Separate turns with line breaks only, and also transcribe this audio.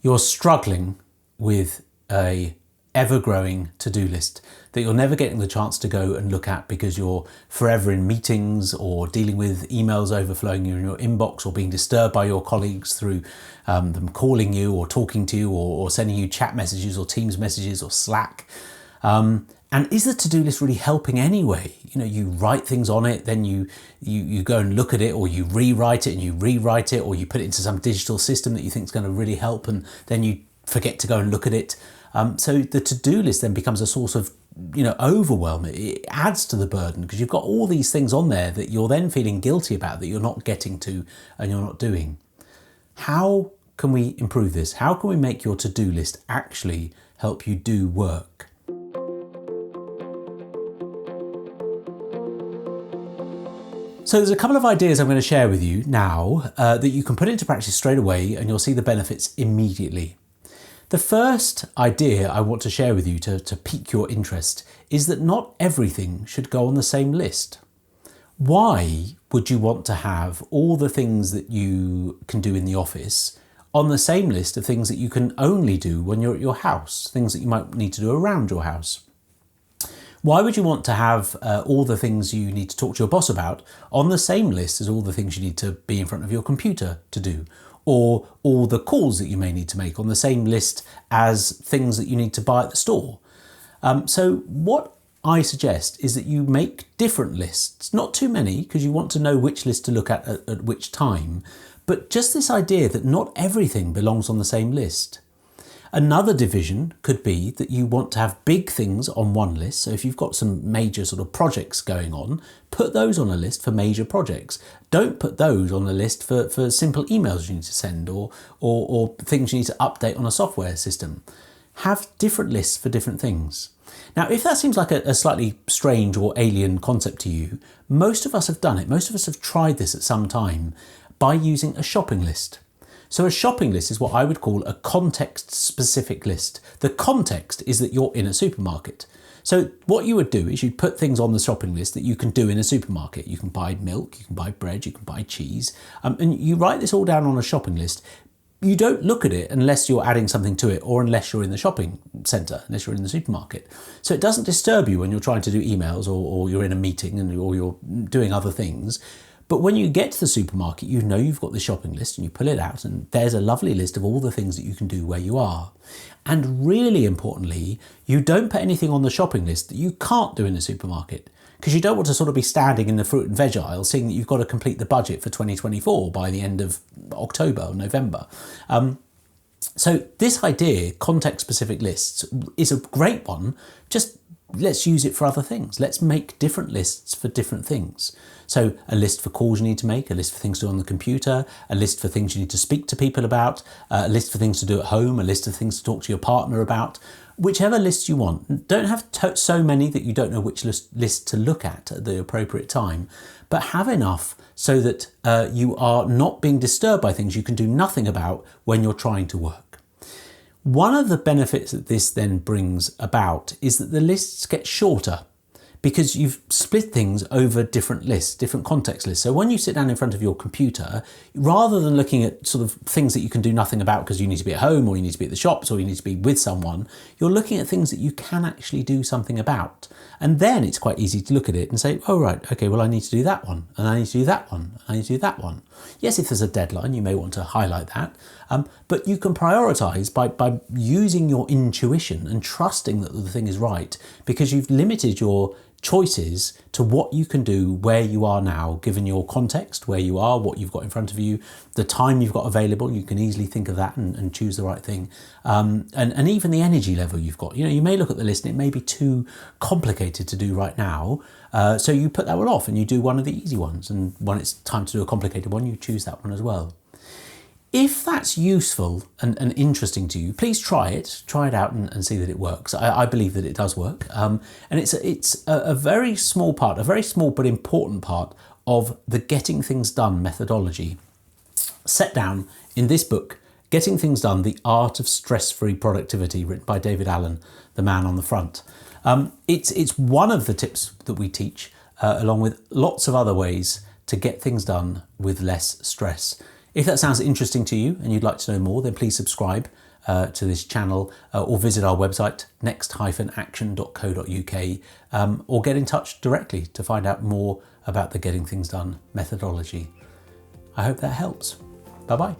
you're struggling with a ever-growing to-do list that you're never getting the chance to go and look at because you're forever in meetings or dealing with emails overflowing in your inbox or being disturbed by your colleagues through them calling you or talking to you or sending you chat messages or Teams messages or Slack. And is the to-do list really helping anyway? You know, you write things on it, then you go and look at it, or you rewrite it and you rewrite it, or you put it into some digital system that you think is going to really help, and then you forget to go and look at it. So the to-do list then becomes a source of, overwhelm. It adds to the burden because you've got all these things on there that you're then feeling guilty about that you're not getting to and you're not doing. How can we improve this? How can we make your to-do list actually help you do work? So there's a couple of ideas I'm going to share with you now that you can put into practice straight away and you'll see the benefits immediately. The first idea I want to share with you to pique your interest is that not everything should go on the same list. Why would you want to have all the things that you can do in the office on the same list of things that you can only do when you're at your house, things that you might need to do around your house? Why would you want to have all the things you need to talk to your boss about on the same list as all the things you need to be in front of your computer to do? Or all the calls that you may need to make on the same list as things that you need to buy at the store? So what I suggest is that you make different lists, not too many, because you want to know which list to look at which time, but just this idea that not everything belongs on the same list. Another division could be that you want to have big things on one list. So if you've got some major sort of projects going on, put those on a list for major projects. Don't put those on a list for simple emails you need to send or things you need to update on a software system. Have different lists for different things. Now, if that seems like a slightly strange or alien concept to you, most of us have done it. Most of us have tried this at some time by using a shopping list. So a shopping list is what I would call a context-specific list. The context is that you're in a supermarket. So what you would do is you'd put things on the shopping list that you can do in a supermarket. You can buy milk, you can buy bread, you can buy cheese, and you write this all down on a shopping list. You don't look at it unless you're adding something to it or unless you're in the shopping centre, unless you're in the supermarket. So it doesn't disturb you when you're trying to do emails or you're in a meeting or you're doing other things. But when you get to the supermarket, you know you've got the shopping list and you pull it out and there's a lovely list of all the things that you can do where you are. And really importantly, you don't put anything on the shopping list that you can't do in the supermarket because you don't want to sort of be standing in the fruit and veg aisle seeing that you've got to complete the budget for 2024 by the end of October or November. So this idea, context-specific lists, is a great one. Just let's use it for other things. Let's make different lists for different things. So a list for calls you need to make, a list for things to do on the computer, a list for things you need to speak to people about, a list for things to do at home, a list of things to talk to your partner about. Whichever list you want. Don't have so many that you don't know which list to look at the appropriate time, but have enough so that you are not being disturbed by things you can do nothing about when you're trying to work. One of the benefits that this then brings about is that the lists get shorter because you've split things over different lists, different context lists. So when you sit down in front of your computer, rather than looking at sort of things that you can do nothing about because you need to be at home or you need to be at the shops or you need to be with someone, you're looking at things that you can actually do something about. And then it's quite easy to look at it and say, oh, right, okay, well, I need to do that one and I need to do that one and I need to do that one. Yes, if there's a deadline, you may want to highlight that, but you can prioritise by using your intuition and trusting that the thing is right because you've limited your choices to what you can do where you are now, given your context, where you are, what you've got in front of you, the time you've got available. You can easily think of that and choose the right thing. And even the energy level you've got. You may look at the list and it may be too complicated to do right now. So you put that one off and you do one of the easy ones. And when it's time to do a complicated one, you choose that one as well. If that's useful and interesting to you, please try it out and see that it works. I believe that it does work. And it's a very small part, a very small but important part of the getting things done methodology set down in this book, Getting Things Done, The Art of Stress-Free Productivity, written by David Allen, the man on the front. It's one of the tips that we teach, along with lots of other ways to get things done with less stress. If that sounds interesting to you and you'd like to know more, then please subscribe to this channel or visit our website, next-action.co.uk, or get in touch directly to find out more about the Getting Things Done methodology. I hope that helps. Bye-bye.